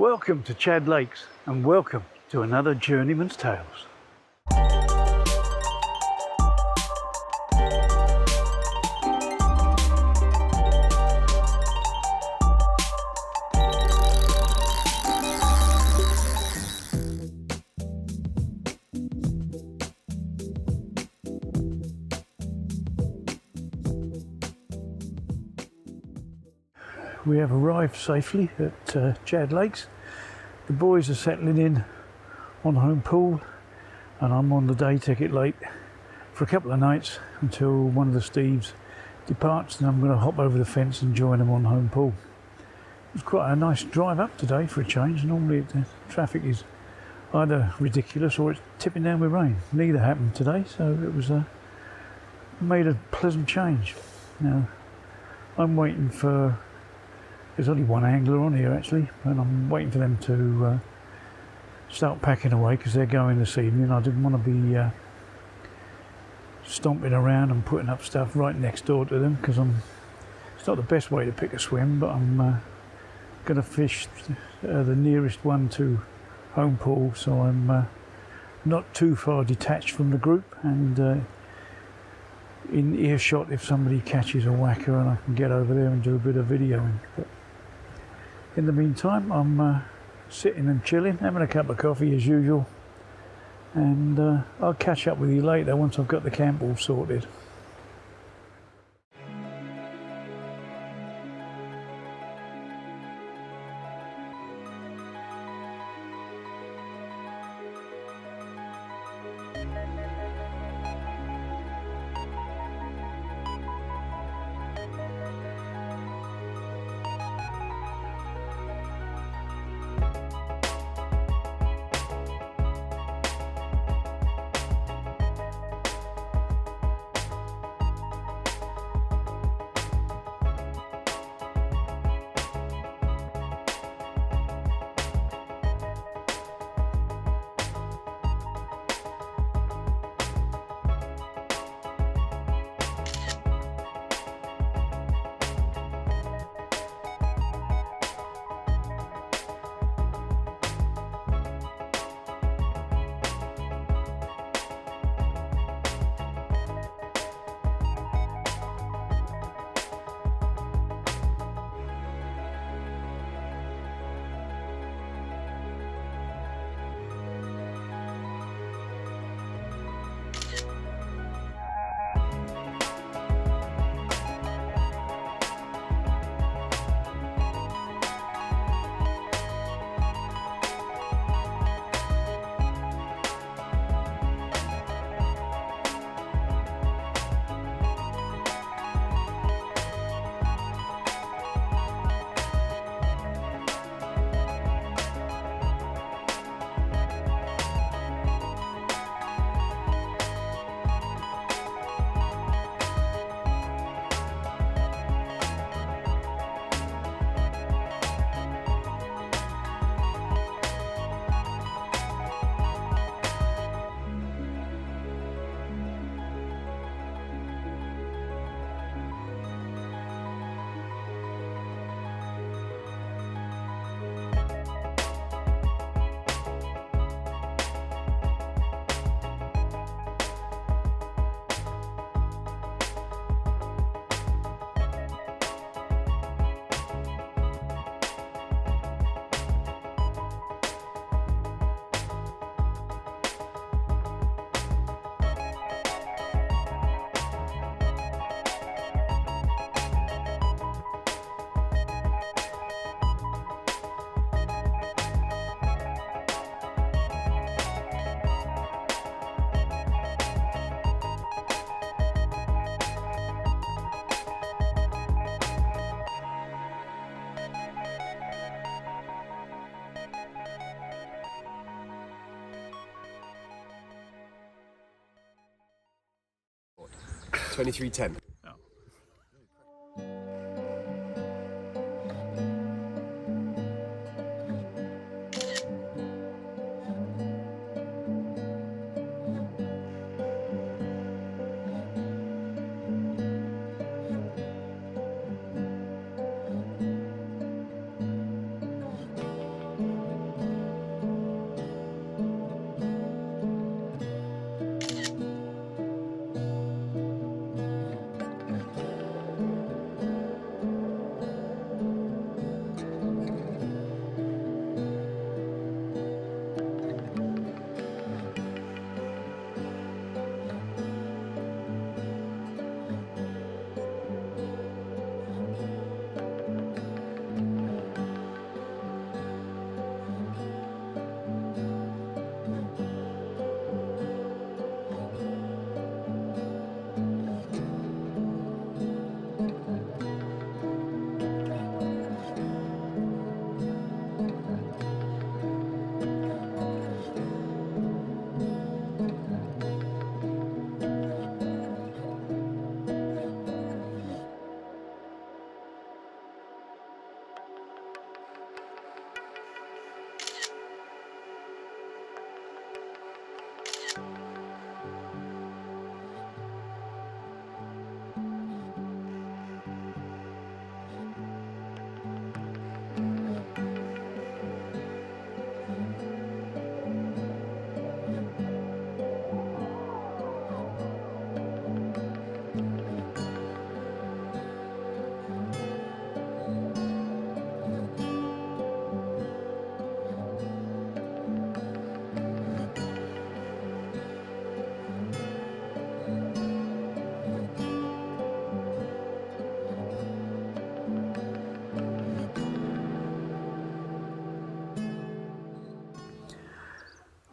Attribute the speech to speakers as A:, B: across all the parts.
A: Welcome to Chad Lakes and welcome to another Journeyman's Tales. We have arrived safely at Chad Lakes. The boys are settling in on home pool and I'm on the day ticket late for a couple of nights until one of the Steves departs, and I'm going to hop over the fence and join them on home pool. It was quite a nice drive up today for a change. Normally the traffic is either ridiculous or it's tipping down with rain. Neither happened today, so it was made a pleasant change. Now I'm waiting for, there's only one angler on here actually, and I'm waiting for them to start packing away because they're going this evening. I didn't want to be stomping around and putting up stuff right next door to them because it's not the best way to pick a swim, but I'm going to fish the nearest one to home pool, so I'm not too far detached from the group and in earshot if somebody catches a whacker, and I can get over there and do a bit of videoing. But in the meantime, I'm sitting and chilling, having a cup of coffee as usual, and I'll catch up with you later once I've got the camp all sorted.
B: $23.10.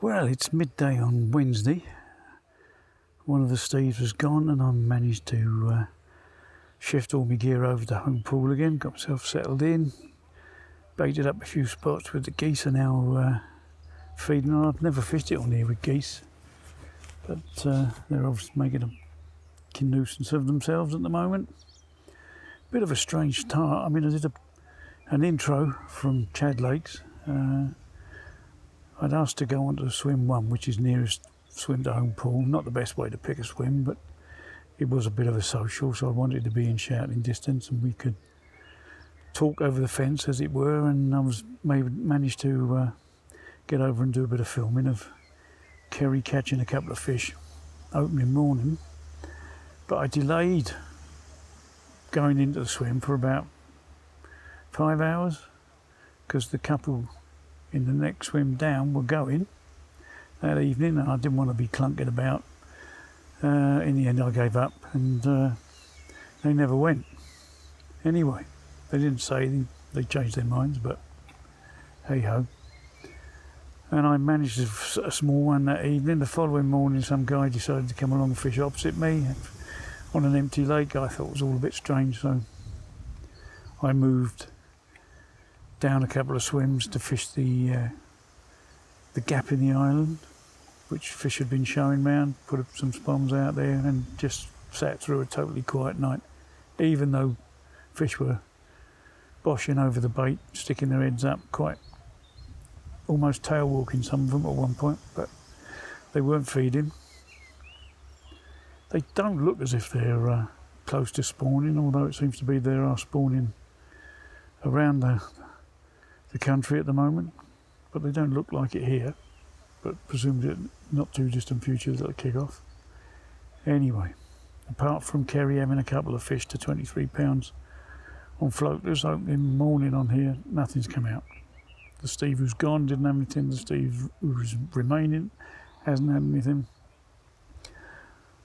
A: Well, it's midday on Wednesday. One of the Steves was gone and I managed to shift all my gear over to home pool again, got myself settled in, baited up a few spots with the geese are now feeding on. I've never fished it on here with geese, but they're obviously making a nuisance of themselves at the moment. Bit of a strange start. I mean, I did an intro from Chad Lakes. I'd asked to go on to swim 1, which is nearest swim to home pool. Not the best way to pick a swim, but it was a bit of a social, so I wanted to be in shouting distance and we could talk over the fence, as it were, and I was managed to get over and do a bit of filming of Carey catching a couple of fish opening morning. But I delayed going into the swim for about 5 hours because the couple in the next swim down were going that evening and I didn't want to be clunking about. In the end I gave up and they never went. Anyway, they didn't say they changed their minds, but hey ho. And I managed a small one that evening. The following morning some guy decided to come along and fish opposite me on an empty lake. I thought it was all a bit strange, so I moved down a couple of swims to fish the gap in the island, which fish had been showing round, put some spoms out there and just sat through a totally quiet night, even though fish were boshing over the bait, sticking their heads up, quite almost tail walking, some of them at one point, but they weren't feeding. They don't look as if they're close to spawning, although it seems to be there are spawning around the country at the moment, but they don't look like it here, but presumably not too distant future that'll kick off. Anyway, apart from Carey having a couple of fish to 23 pounds on floaters opening morning on here, nothing's come out. The Steve who's gone didn't have anything, the Steve who's remaining hasn't had anything.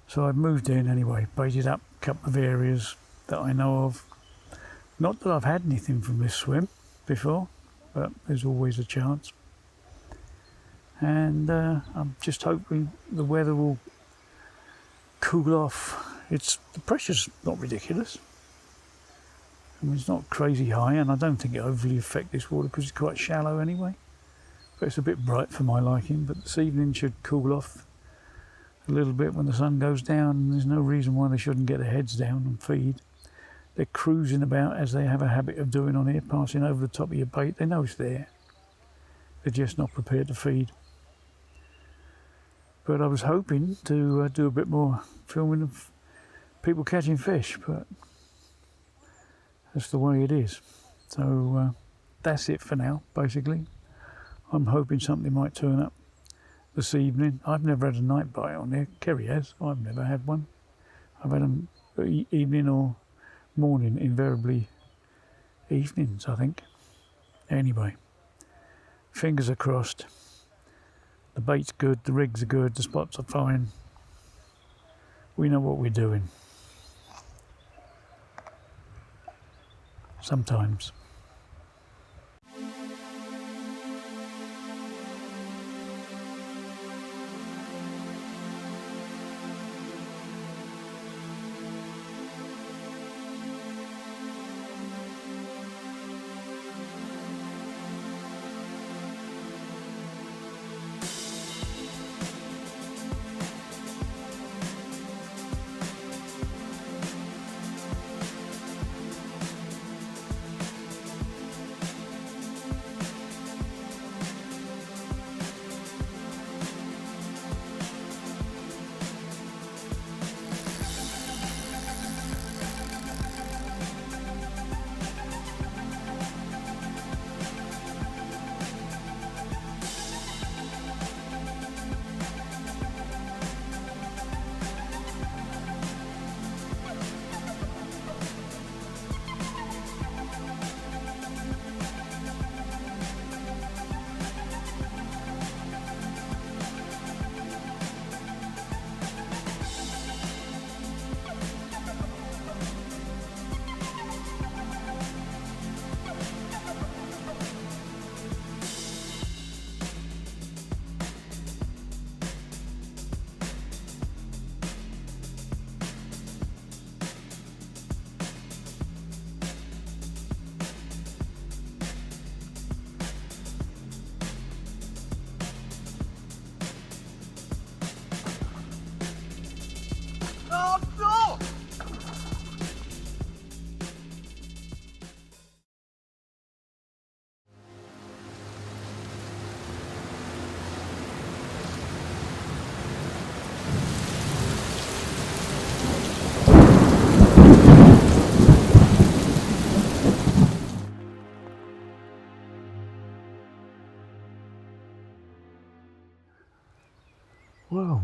A: So I've moved in anyway, baited up a couple of areas that I know of. Not that I've had anything from this swim before, but there's always a chance. And I'm just hoping the weather will cool off. The pressure's not ridiculous. I mean, it's not crazy high, and I don't think it overly affects this water because it's quite shallow anyway. But it's a bit bright for my liking, but this evening should cool off a little bit when the sun goes down, and there's no reason why they shouldn't get their heads down and feed. They're cruising about, as they have a habit of doing on here, passing over the top of your bait. They know it's there. They're just not prepared to feed. But I was hoping to do a bit more filming of people catching fish, but that's the way it is. So that's it for now, basically. I'm hoping something might turn up this evening. I've never had a night bite on there. Carey has. I've never had one. I've had an evening or morning, invariably evenings, I think. Anyway, fingers are crossed. The bait's good, the rigs are good, the spots are fine. We know what we're doing. Sometimes.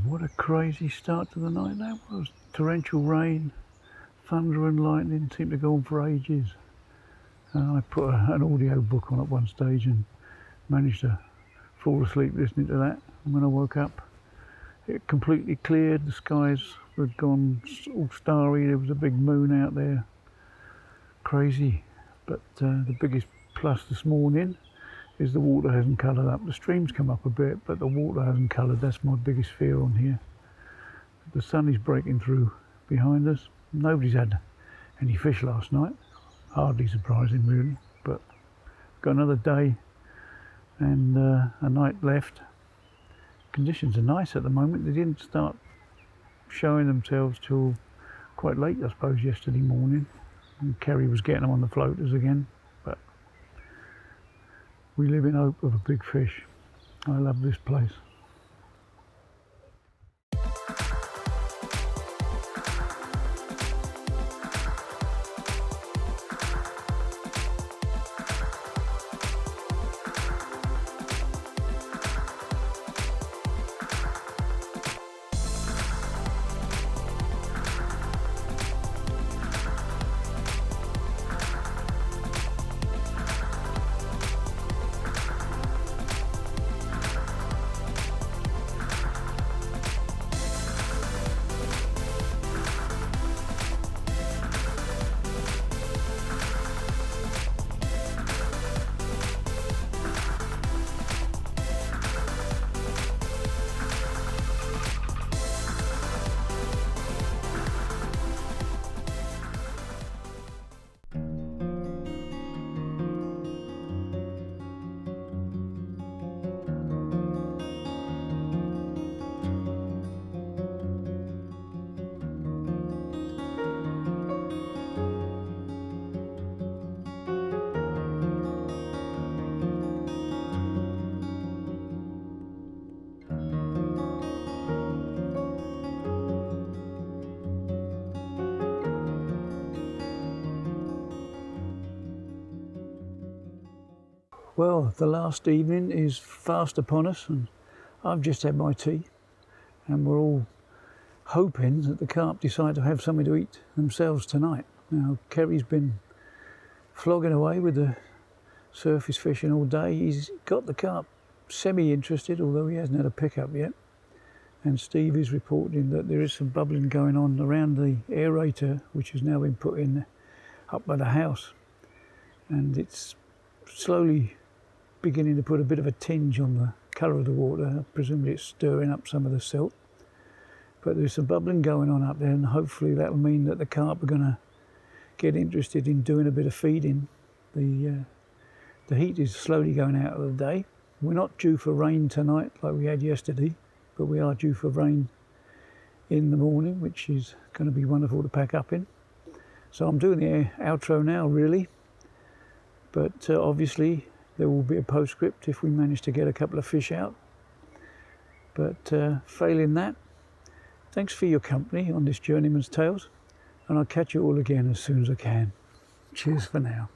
A: What a crazy start to the night that was. Torrential rain, thunder and lightning seemed to go on for ages. And I put an audio book on at one stage and managed to fall asleep listening to that. And when I woke up, it completely cleared. The skies had gone all starry. There was a big moon out there. Crazy. But the biggest plus this morning is the water hasn't coloured up. The stream's come up a bit, but the water hasn't coloured. That's my biggest fear on here. The sun is breaking through behind us. Nobody's had any fish last night. Hardly surprising really, but got another day and a night left. Conditions are nice at the moment. They didn't start showing themselves till quite late, I suppose, yesterday morning. And Carey was getting them on the floaters again, but we live in hope of a big fish. I love this place. Well, the last evening is fast upon us and I've just had my tea and we're all hoping that the carp decide to have something to eat themselves tonight. Now, Carey's been flogging away with the surface fishing all day. He's got the carp semi-interested, although he hasn't had a pickup yet. And Steve is reporting that there is some bubbling going on around the aerator, which has now been put in up by the house. And it's slowly beginning to put a bit of a tinge on the colour of the water. Presumably it's stirring up some of the silt. But there's some bubbling going on up there, and hopefully that'll mean that the carp are going to get interested in doing a bit of feeding. The heat is slowly going out of the day. We're not due for rain tonight like we had yesterday, but we are due for rain in the morning, which is going to be wonderful to pack up in. So I'm doing the outro now really, but obviously there will be a postscript if we manage to get a couple of fish out. But failing that, thanks for your company on this Journeyman's Tales, and I'll catch you all again as soon as I can. Cheers for now.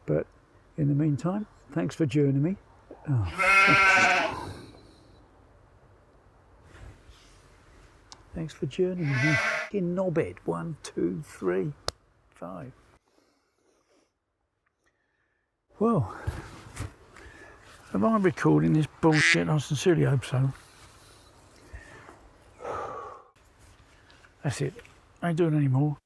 A: But in the meantime, thanks for joining me. Oh. Thanks for joining me, you fucking knobhead. 1, 2, 3, 5. Well, am I recording this bullshit? I sincerely hope so. That's it. I ain't doing any more.